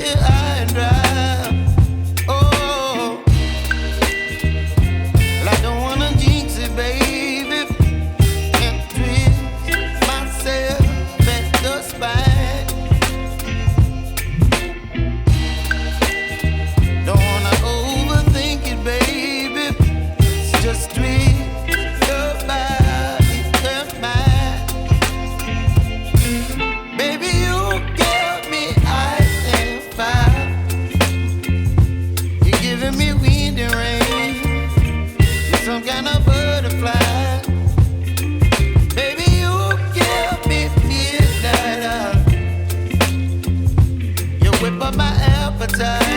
high and dry. Oh, well, I don't wanna jinx it, baby, and twist myself at the spine. Don't wanna overthink it, baby. It's just twist your body and mine. Baby, you give me ice and fire. You're giving me wind and rain. You're some kind of butterfly. Baby, you give me midnight. You whip up my appetite.